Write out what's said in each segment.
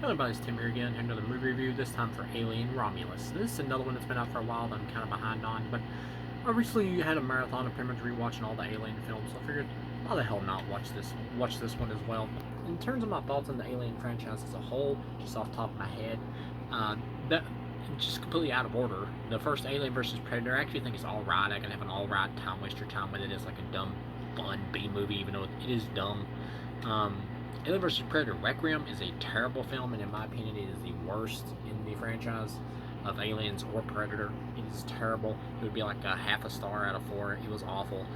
Hello everybody, it's Tim here again, here another movie review, this time for Alien Romulus. This is another one that's been out for a while that I'm kind of behind on, but I recently had a marathon of pretty much rewatching all the Alien films, so I figured, why the hell not watch this one as well. In terms of my thoughts on the Alien franchise as a whole, just off the top of my head, that just completely out of order. The first Alien versus Predator, I actually think it's alright. I can have an alright time waster time with it. It's like a dumb, fun B movie, even though it is dumb. Alien vs. Predator Requiem is a terrible film, and in my opinion, it is the worst in the franchise of Aliens or Predator. It is terrible. It would be like a half a star out of 4. It was awful.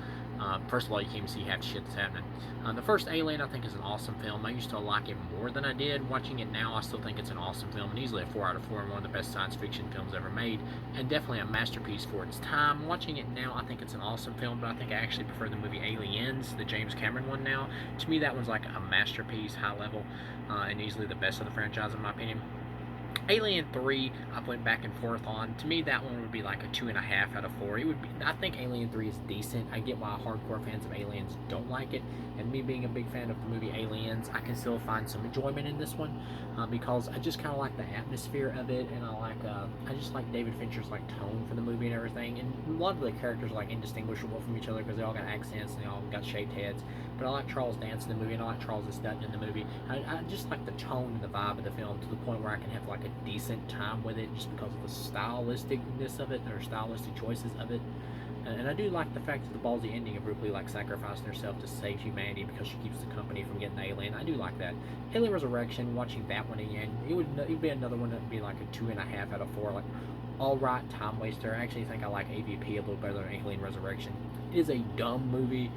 First of all, you can't even see half the shit that's happening. The first Alien, I think, is an awesome film. I used to like it more than I did. Watching it now, I still think it's an awesome film, and easily a 4 out of 4 and one of the best science fiction films ever made, and definitely a masterpiece for its time. Watching it now, I think it's an awesome film, but I think I actually prefer the movie Aliens, the James Cameron one now. To me, that one's like a masterpiece, high level, and easily the best of the franchise, in my opinion. Alien 3, I went back and forth on. To me, that one would be like a 2.5 out of 4. It would be. I think Alien 3 is decent. I get why hardcore fans of Aliens don't like it, and me being a big fan of the movie Aliens, I can still find some enjoyment in this one because I just kind of like the atmosphere of it, and I just like David Fincher's like tone for the movie and everything. And a lot of the characters are like indistinguishable from each other because they all got accents and they all got shaved heads. But I like Charles Dance in the movie, and I like Charles Dutton in the movie. I just like the tone and the vibe of the film to the point where I can have like a decent time with it just because of the stylisticness of it, or stylistic choices of it. And I do like the fact that the ballsy ending of Ripley like sacrificing herself to save humanity because she keeps the company from getting the alien. I do like that. Alien Resurrection, watching that one again, it would be another one that would be like a 2.5 out of 4. Like, all right, time waster. I actually think I like AVP a little better than Alien Resurrection. It is a dumb movie,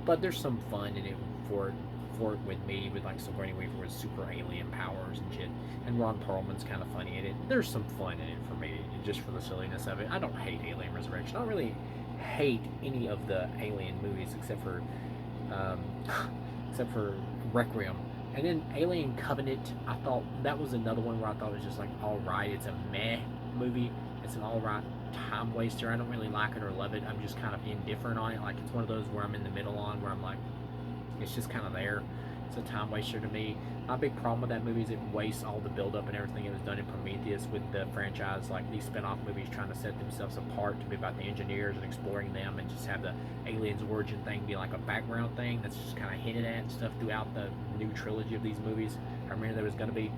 but there's some fun in it for it with me, with like Sigourney Weaver with super alien powers and shit, and Ron Perlman's kind of funny in it. There's some fun in it for me, just for the silliness of it. I don't hate Alien Resurrection. I don't really hate any of the Alien movies except for um, except for Requiem. And then Alien Covenant, I thought that was another one where I thought it was just like alright. It's a meh movie. It's an alright time waster. I don't really like it or love it. I'm just kind of indifferent on it. Like, it's one of those where I'm in the middle on, where I'm like, it's just kind of there. It's a time waster to me. My big problem with that movie is it wastes all the build up and everything it was done in Prometheus with the franchise. Like, these spin-off movies trying to set themselves apart to be about the engineers and exploring them, and just have the aliens origin thing be like a background thing that's just kind of hinted at and stuff throughout the new trilogy of these movies. I remember there was going to be.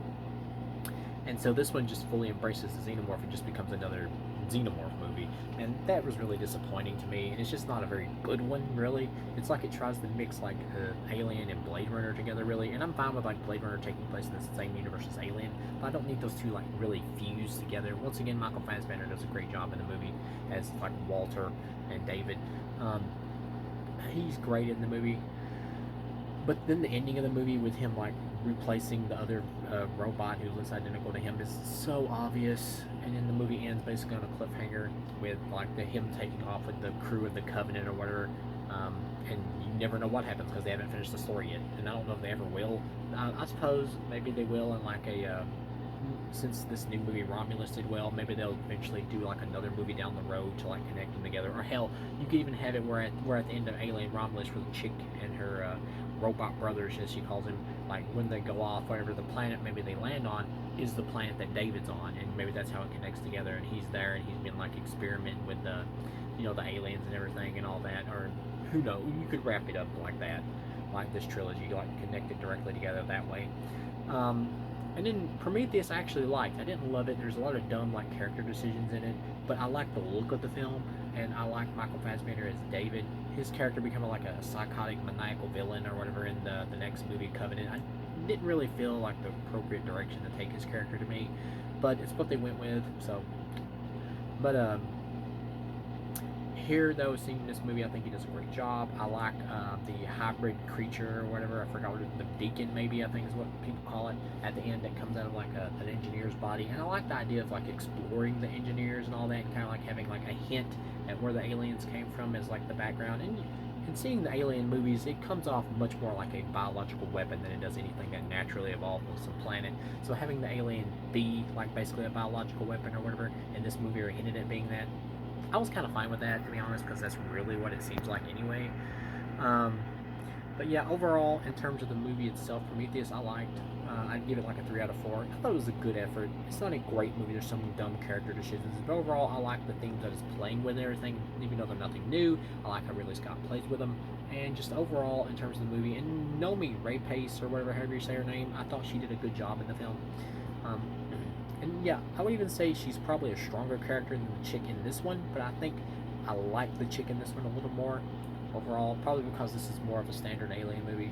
And so this one just fully embraces the xenomorph and just becomes another xenomorph movie, and that was really disappointing to me. And it's just not a very good one, really. It's like it tries to mix like Alien and Blade Runner together, really. And I'm fine with like Blade Runner taking place in the same universe as Alien, but I don't need those two like really fused together. Once again, Michael Fassbender does a great job in the movie as like Walter and David. He's great in the movie. But then the ending of the movie with him like replacing the other robot who looks identical to him is so obvious, and then the movie ends basically on a cliffhanger with like him taking off with the crew of the Covenant or whatever, and you never know what happens because they haven't finished the story yet, and I don't know if they ever will. I suppose maybe they will in like a since this new movie Romulus did well, maybe they'll eventually do like another movie down the road to like connect them together. Or hell, you could even have it where at the end of Alien Romulus, where the chick and her robot brothers, as she calls him, like when they go off, whatever the planet maybe they land on is the planet that David's on, and maybe that's how it connects together. And he's there, and he's been like experimenting with the, the aliens and everything and all that. Or who knows? You could wrap it up like that, like this trilogy, like connect it directly together that way. And then Prometheus I actually liked. I didn't love it. There's a lot of dumb like character decisions in it, but I like the look of the film, and I like Michael Fassbender as David. His character becoming like a psychotic, maniacal villain or whatever in the next movie, Covenant. I didn't really feel like the appropriate direction to take his character to me, but it's what they went with. So, but here, though, seeing this movie, I think he does a great job. I like the hybrid creature or whatever. I forgot what the Deacon, maybe, I think is what people call it, at the end, that comes out of like an engineer's body. And I like the idea of like exploring the engineers and all that, and kind of like having like a hint at where the aliens came from as like the background. And seeing the alien movies, it comes off much more like a biological weapon than it does anything that naturally evolved on some planet. So having the alien be like basically a biological weapon or whatever in this movie, or hinted at being that, I was kind of fine with that, to be honest, because that's really what it seems like anyway. Um, But yeah, overall, in terms of the movie itself, Prometheus, I liked. I'd give it like a 3 out of 4. I thought it was a good effort. It's not a great movie. There's some dumb character decisions, but overall, I like the themes that it's playing with and everything. Even though they're nothing new, I like how Ridley Scott plays with them. And just overall, in terms of the movie, and Nomi Rapace or whatever, however you say her name, I thought she did a good job in the film. Um, and yeah, I would even say she's probably a stronger character than the chick in this one, but I think I like the chick in this one a little more overall, probably because this is more of a standard Alien movie.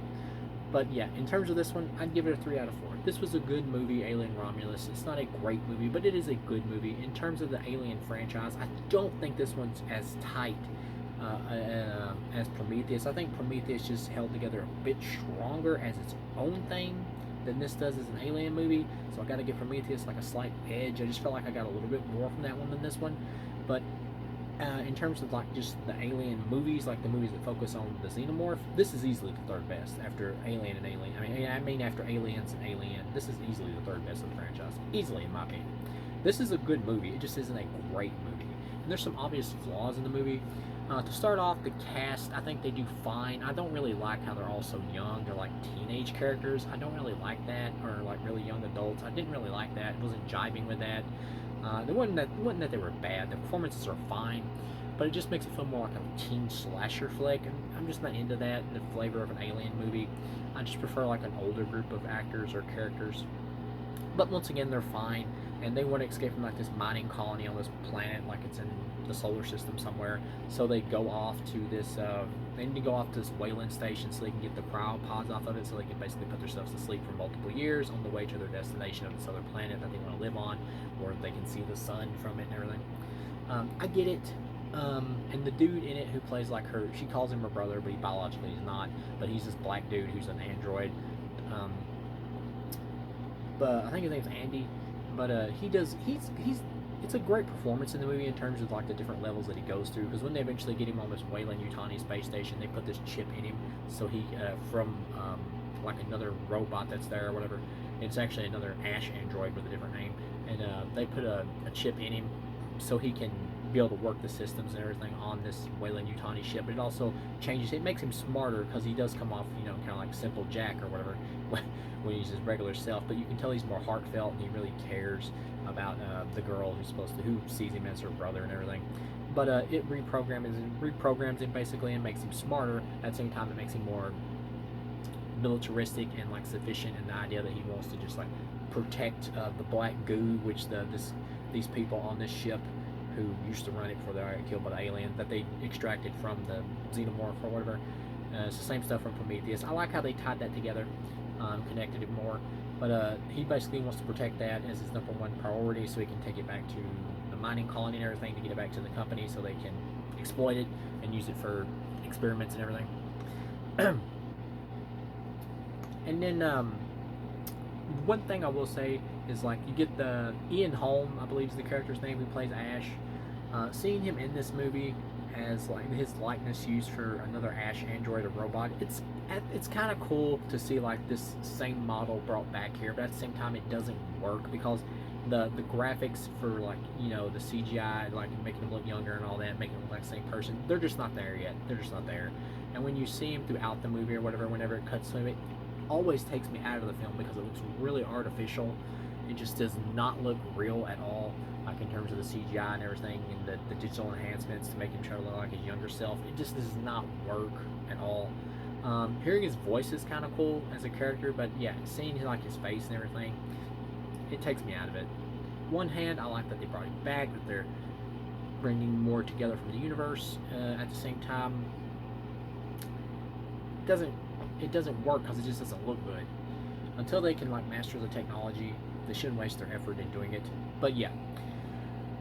But yeah, in terms of this one, I'd give it a 3 out of 4. This was a good movie, Alien Romulus. It's not a great movie, but it is a good movie. In terms of the Alien franchise, I don't think this one's as tight as Prometheus. I think Prometheus just held together a bit stronger as its own thing than this does as an Alien movie. So I got to give Prometheus like a slight edge. I just felt like I got a little bit more from that one than this one. But in terms of like just the Alien movies, like the movies that focus on the xenomorph, this is easily the third best after Alien and Alien. I mean after Aliens and Alien, this is easily the third best of the franchise. Easily, in my opinion. This is a good movie. It just isn't a great movie. And there's some obvious flaws in the movie. To start off, the cast, I think they do fine. I don't really like how they're all so young. They're like teenage characters. I don't really like that, or like really young adults. I didn't really like that. It wasn't jiving with that. It wasn't that they were bad. The performances are fine, but it just makes it feel more like a teen slasher flick, and I'm just not into that in the flavor of an Alien movie. I just prefer like an older group of actors or characters. But once again, they're fine, and they want to escape from like this mining colony on this planet, like it's in the solar system somewhere. So they go off to this. They need to go off to this Wayland station so they can get the cryopods off of it, so they can basically put themselves to sleep for multiple years on the way to their destination of this other planet that they want to live on, where they can see the sun from it and everything. I get it. And the dude in it who plays like her, she calls him her brother, but he biologically is not. But he's this black dude who's an android. But I think his name's Andy. But it's a great performance in the movie in terms of like the different levels that he goes through. Because when they eventually get him on this Weyland-Yutani space station, they put this chip in him, so he from like another robot that's there or whatever. It's actually another Ash android with a different name, and they put a chip in him so he can be able to work the systems and everything on this Weyland-Yutani ship. But it also changes, it makes him smarter because he does come off, kind of like Simple Jack or whatever when he's his regular self. But you can tell he's more heartfelt and he really cares about the girl who sees him as her brother and everything. But it reprograms him basically and makes him smarter. At the same time, it makes him more militaristic and like sufficient in the idea that he wants to just like protect the black goo, which these people on this ship who used to run it before they got killed by the alien that they extracted from the xenomorph or whatever. It's the same stuff from Prometheus. I like how they tied that together, connected it more. But he basically wants to protect that as his number one priority, so he can take it back to the mining colony and everything to get it back to the company, so they can exploit it and use it for experiments and everything. And then one thing I will say is like you get the Ian Holm, I believe is the character's name, who plays Ash. Seeing him in this movie as like his likeness used for another Ash android or robot, it's kind of cool to see like this same model brought back here, but at the same time it doesn't work because the graphics for like the CGI, like making him look younger and all that, making him look like the same person, they're just not there yet. They're just not there. And when you see him throughout the movie or whatever, whenever it cuts to him, it always takes me out of the film because it looks really artificial. It just does not look real at all, like in terms of the CGI and everything, and the digital enhancements to make him try to look like his younger self. It just does not work at all. Hearing his voice is kind of cool as a character, but yeah, seeing like his face and everything, it takes me out of it. One hand, I like that they brought him back, that they're bringing more together from the universe. At the same time, it doesn't work because it just doesn't look good. Until they can like master the technology, they shouldn't waste their effort in doing it. But yeah,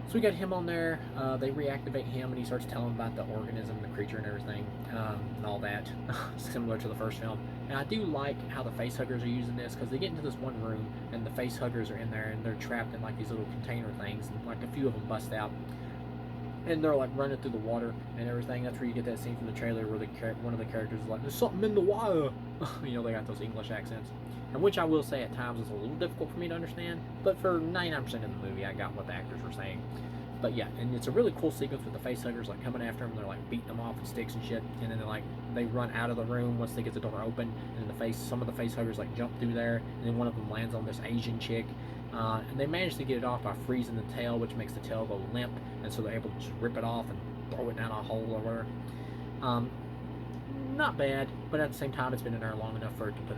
so we got him on there. They reactivate him, and he starts telling about the organism, the creature, and everything, and all that, similar to the first film. And I do like how the facehuggers are using this, because they get into this one room, and the facehuggers are in there, and they're trapped in like these little container things, and like a few of them bust out, and they're like running through the water and everything. That's where you get that scene from the trailer where one of the characters is like, "There's something in the water." They got those English accents, and which I will say at times is a little difficult for me to understand. But for 99% of the movie, I got what the actors were saying. But yeah, and it's a really cool sequence with the face huggers like coming after them. They're like beating them off with sticks and shit, and then they run out of the room once they get the door open, and then some of the face huggers like jump through there, and then one of them lands on this Asian chick, and they manage to get it off by freezing the tail, which makes the tail go limp, and so they're able to just rip it off and throw it down a hole or whatever. Not bad, but at the same time, it's been in there long enough for it to put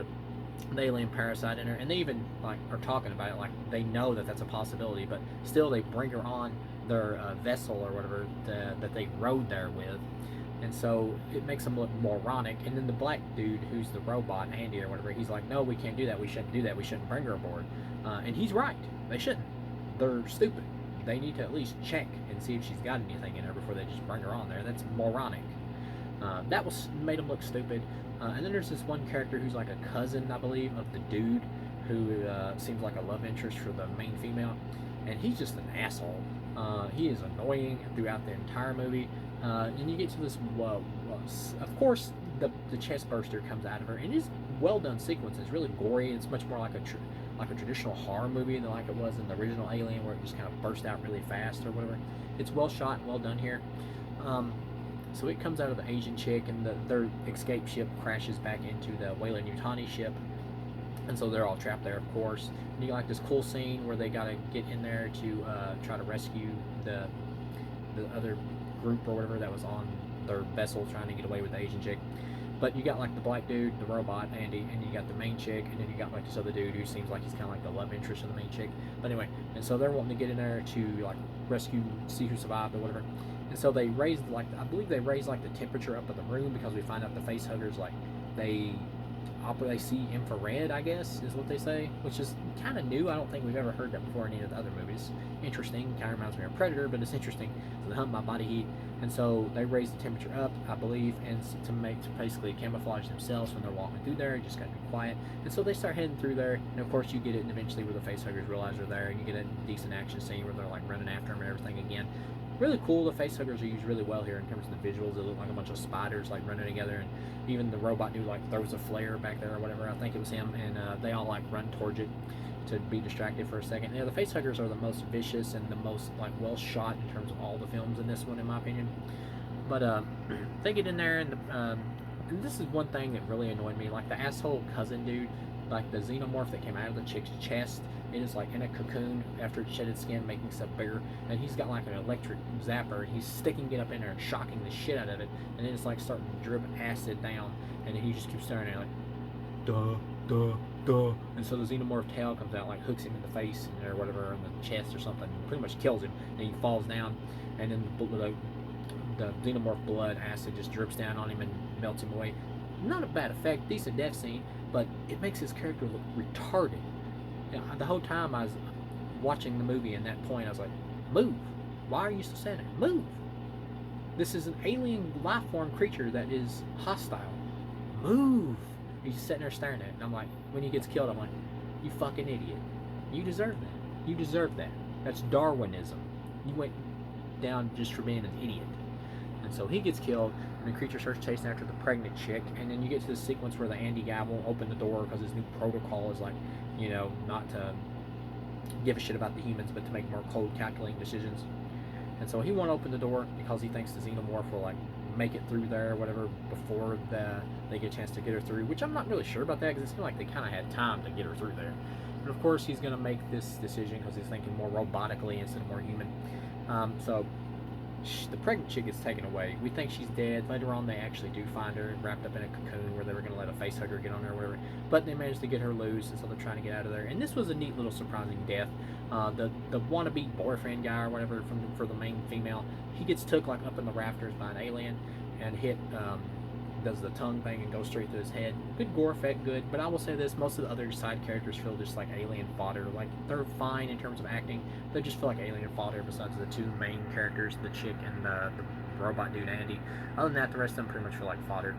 an alien parasite in her, and they even like are talking about it like they know that that's a possibility, but still they bring her on their vessel or whatever that they rode there with, and so it makes them look moronic. And then the black dude who's the robot, Andy or whatever, he's like, no, we can't do that, we shouldn't do that, we shouldn't bring her aboard, and he's right, they shouldn't. They're stupid. They need to at least check and see if she's got anything in her before they just bring her on there. That's moronic. That made him look stupid. And then there's this one character who's like a cousin, I believe, of the dude who seems like a love interest for the main female, and he's just an asshole. He is annoying throughout the entire movie, and you get to this. Of course, the chest burster comes out of her, and it's well done sequence. It's really gory. It's much more like a traditional horror movie than like it was in the original Alien, where it just kind of burst out really fast or whatever. It's well shot and well done here. So it comes out of the Asian chick, and their escape ship crashes back into the Weyland-Yutani ship, and so they're all trapped there, of course. And you got like this cool scene where they gotta get in there to try to rescue the other group or whatever that was on their vessel trying to get away with the Asian chick. But you got like the black dude, the robot, Andy, and you got the main chick, and then you got like this other dude who seems like he's kind of like the love interest of the main chick. But anyway, and so they're wanting to get in there to like rescue, see who survived or whatever. And so they raised like, I believe they raised like the temperature up of the room, because we find out the face huggers like they see infrared, I guess is what they say, which is kind of new. I don't think we've ever heard that before in any of the other movies. Interesting, kind of reminds me of Predator, but it's interesting. So they hunt by body heat, and so they raise the temperature up, I believe, and to basically camouflage themselves when they're walking through there. You just gotta be quiet. And so they start heading through there, and of course you get it eventually where the face huggers realize they're there, and you get a decent action scene where they're like running after them and everything again. Really cool. The face huggers are used really well here in terms of the visuals. They look like a bunch of spiders like running together, and even the robot dude like throws a flare back there or whatever. I think it was him, and they all like run towards it to be distracted for a second. Yeah, the face huggers are the most vicious and the most like well shot in terms of all the films in this one, in my opinion. But they get in there, and this is one thing that really annoyed me, like the asshole cousin dude, like the xenomorph that came out of the chick's chest. It is like in a cocoon after it shed its skin, making stuff bigger, and he's got like an electric zapper, and he's sticking it up in there and shocking the shit out of it, and then it's like starting to drip acid down, and then he just keeps staring at it like, duh, duh, duh, and so the xenomorph tail comes out, like hooks him in the face or whatever, in the chest or something, and pretty much kills him, and he falls down, and then the xenomorph blood acid just drips down on him and melts him away. Not a bad effect, decent death scene, but it makes his character look retarded. You know, the whole time I was watching the movie, and that point I was like, move, why are you still standing there? Move. This is an alien life form creature that is hostile. Move. He's just sitting there staring at it, and I'm like, when he gets killed, I'm like, you fucking idiot, you deserve that, you deserve that. That's Darwinism. You went down just for being an idiot. And so he gets killed, and the creature starts chasing after the pregnant chick, and then you get to this sequence where the Andy guy won't open the door because his new protocol is like, you know, not to give a shit about the humans, but to make more cold, calculating decisions. And so he won't open the door because he thinks the xenomorph will like make it through there or whatever before they get a chance to get her through, which I'm not really sure about that, because it seemed like they kind of had time to get her through there. And of course he's going to make this decision because he's thinking more robotically instead of more human. So the pregnant chick gets taken away. We think she's dead. Later on, they actually do find her wrapped up in a cocoon where they were going to let a face hugger get on her or whatever. But they managed to get her loose, and so they're trying to get out of there. And this was a neat little surprising death. The wannabe boyfriend guy or whatever for the main female, he gets took like up in the rafters by an alien and hit. Does the tongue thing and goes straight through his head. Good gore effect, good. But I will say this: most of the other side characters feel just like alien fodder. Like they're fine in terms of acting. They just feel like alien fodder. Besides the two main characters, the chick and the robot dude Andy. Other than that, the rest of them pretty much feel like fodder.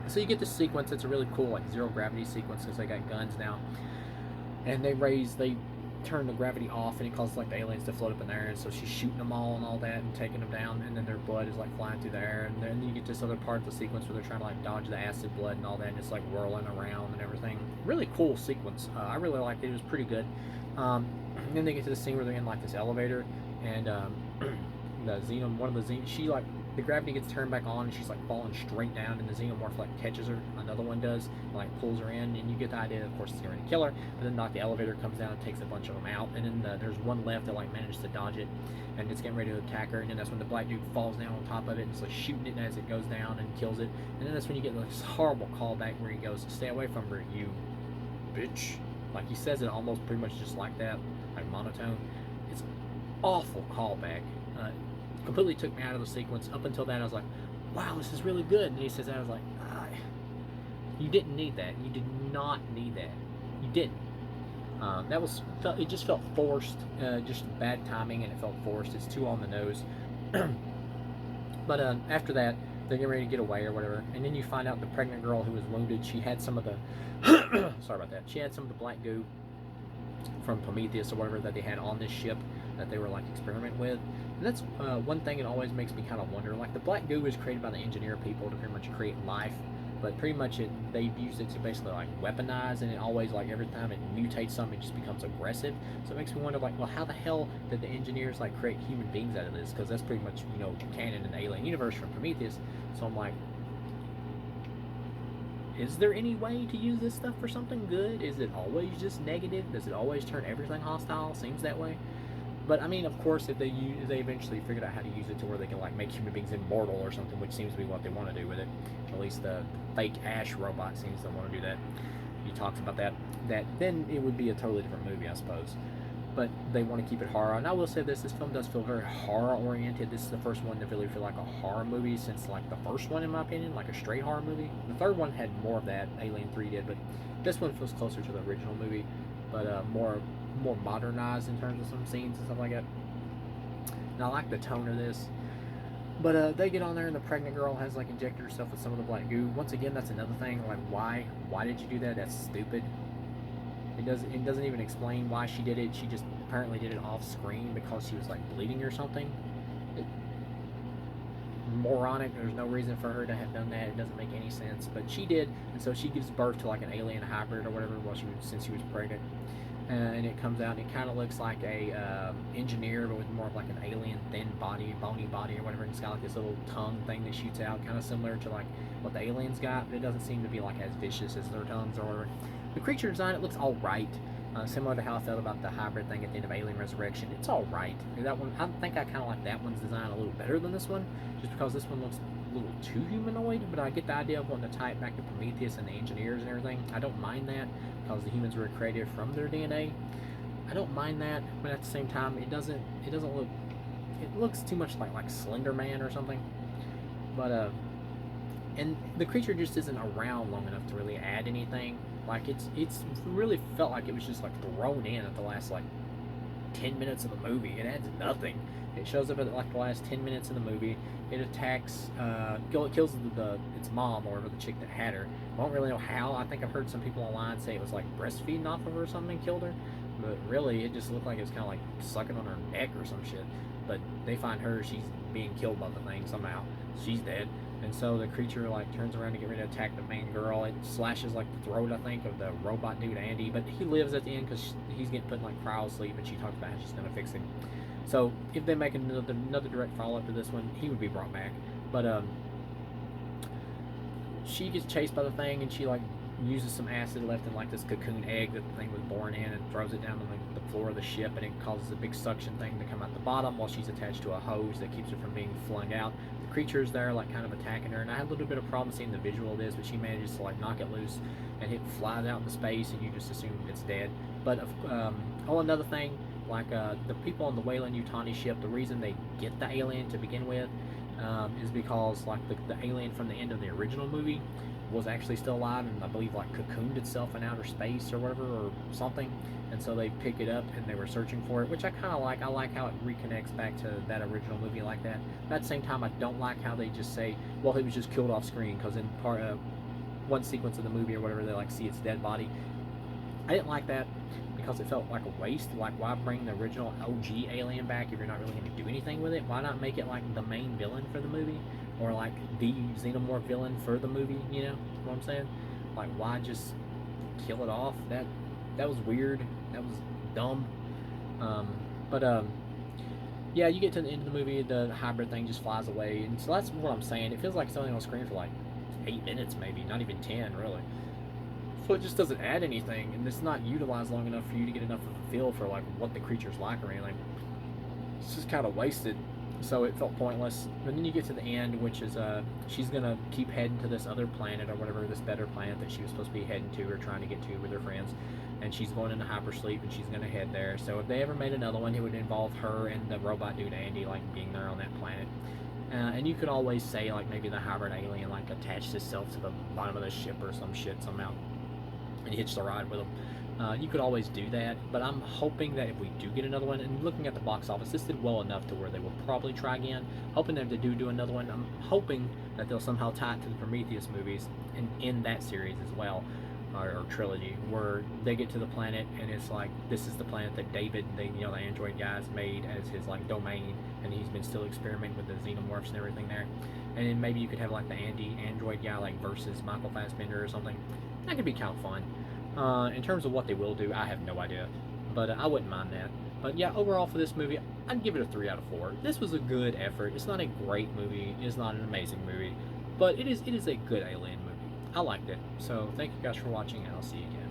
So you get this sequence. It's a really cool like zero gravity sequence because they got guns now, and they turn the gravity off, and it causes like the aliens to float up in there, and so she's shooting them all and all that and taking them down, and then their blood is like flying through the air, and then you get this other part of the sequence where they're trying to like dodge the acid blood and all that, and it's like whirling around and everything. Really cool sequence. I really liked it. It was pretty good. And then they get to the scene where they're in like this elevator, and one of the she like the gravity gets turned back on, and she's like falling straight down, and the xenomorph like catches her. Another one does, and, like pulls her in, and you get the idea. Of course, it's going to kill her. But then like the elevator comes down and takes a bunch of them out, and then there's one left that like manages to dodge it, and it's getting ready to attack her. And then that's when the black dude falls down on top of it, and it's like shooting it as it goes down and kills it. And then that's when you get this horrible callback where he goes, "Stay away from her, you bitch." Like he says it almost pretty much just like that, like monotone. It's awful callback. Completely took me out of the sequence. Up until that, I was like, wow, this is really good. And he says that, I was like, you didn't need that. You did not need that. You didn't. It just felt forced. Just bad timing, and it felt forced. It's too on the nose. But after that, they're getting ready to get away or whatever. And then you find out the pregnant girl who was wounded, she had some of the sorry about that. She had some of the black goo from Prometheus or whatever that they had on this ship that they were like experimenting with. And that's one thing that always makes me kind of wonder. Like the black goo was created by the engineer people to pretty much create life, but pretty much they've used it to basically like weaponize, and it always like every time it mutates something, it just becomes aggressive. So it makes me wonder like, well, how the hell did the engineers like create human beings out of this? Because that's pretty much canon in the Alien universe from Prometheus. So I'm like, is there any way to use this stuff for something good? Is it always just negative? Does it always turn everything hostile? Seems that way. But I mean, of course, if they eventually figured out how to use it to where they can like make human beings immortal or something, which seems to be what they want to do with it. At least the fake Ash robot seems to want to do that. He talks about that. Then it would be a totally different movie, I suppose. But they want to keep it horror. And I will say this film does feel very horror oriented. This is the first one to really feel like a horror movie since like the first one, in my opinion, like a straight horror movie. The third one had more of that, Alien 3 did, but this one feels closer to the original movie, but more modernized in terms of some scenes and stuff like that. And I like the tone of this. But they get on there, and the pregnant girl has like injected herself with some of the black goo. Once again, that's another thing. Like, why did you do that? That's stupid. It doesn't even explain why she did it. She just apparently did it off screen because she was like bleeding or something. Moronic. There's no reason for her to have done that. It doesn't make any sense. But she did, and so she gives birth to like an alien hybrid or whatever since she was pregnant. And it comes out, and it kind of looks like a engineer, but with more of like an alien thin body, bony body or whatever. And it's got like this little tongue thing that shoots out, kind of similar to like what the aliens got, but it doesn't seem to be like as vicious as their tongues or whatever. The creature design, it looks all right, similar to how I felt about the hybrid thing at the end of Alien Resurrection. It's all right. That one, I think I kind of like that one's design a little better than this one, just because this one looks a little too humanoid. But I get the idea of wanting to tie it back to Prometheus and the engineers and everything. I don't mind that because the humans were created from their DNA. I don't mind that, but at the same time, it doesn't look. It looks too much like Slender Man or something. But and the creature just isn't around long enough to really add anything. Like it's really felt like it was just like thrown in at the last like 10 minutes of the movie. It adds nothing. It shows up at like the last 10 minutes of the movie. It attacks, it kills its mom or whatever, the chick that had her. I don't really know how. I think I've heard some people online say it was like breastfeeding off of her or something and killed her. But really, it just looked like it was kind of like sucking on her neck or some shit. But they find her, she's being killed by the thing somehow. She's dead. And so the creature like turns around to get ready to attack the main girl. It slashes like the throat, I think, of the robot dude Andy. But he lives at the end because he's getting put in like cryo sleep, and she talks about how she's going to fix him. So if they make another direct follow-up to this one, he would be brought back. But she gets chased by the thing, and she like uses some acid left in like this cocoon egg that the thing was born in, and throws it down on the floor of the ship, and it causes a big suction thing to come out the bottom while she's attached to a hose that keeps her from being flung out. The creature's there like kind of attacking her, and I had a little bit of problem seeing the visual of this, but she manages to like knock it loose, and it flies out into space, and you just assume it's dead. But another thing, like the people on the Weyland-Yutani ship, the reason they get the alien to begin with is because like the alien from the end of the original movie was actually still alive, and I believe like cocooned itself in outer space or whatever or something, and so they pick it up and they were searching for it, which I kind of like. I like how it reconnects back to that original movie like that. But at the same time, I don't like how they just say, well, he was just killed off screen, because in part of one sequence of the movie or whatever, they like see its dead body. I didn't like that because it felt like a waste. Like, why bring the original OG alien back if you're not really going to do anything with it? Why not make it like the main villain for the movie, or like the xenomorph villain for the movie? You know what I'm saying? Like, why just kill it off? That was weird. That was dumb. But yeah, you get to the end of the movie, the hybrid thing just flies away, and so that's what I'm saying. It feels like it's only on screen for like 8 minutes, maybe, not even 10, really. So it just doesn't add anything, and it's not utilized long enough for you to get enough of a feel for like what the creature's like or anything. It's just kind of wasted. So it felt pointless. And then you get to the end, which is she's gonna keep heading to this other planet or whatever, this better planet that she was supposed to be heading to or trying to get to with her friends, and she's going into hypersleep and she's gonna head there. So if they ever made another one, it would involve her and the robot dude Andy like being there on that planet. And you could always say like maybe the hybrid alien like attached itself to the bottom of the ship or some shit somehow, and hitched the ride with them. You could always do that, but I'm hoping that if we do get another one, and looking at the box office, this did well enough to where they will probably try again. Hoping that if they do another one, I'm hoping that they'll somehow tie it to the Prometheus movies and in that series as well, or trilogy, where they get to the planet and it's like this is the planet that David, the android guys made as his like domain, and he's been still experimenting with the xenomorphs and everything there. And then maybe you could have like the Andy android guy like versus Michael Fassbender or something. That could be kind of fun. In terms of what they will do, I have no idea, but I wouldn't mind that. But yeah, overall for this movie, I'd give it a 3 out of 4. This was a good effort. It's not a great movie. It's not an amazing movie, but it is a good alien movie. I liked it. So thank you guys for watching, and I'll see you again.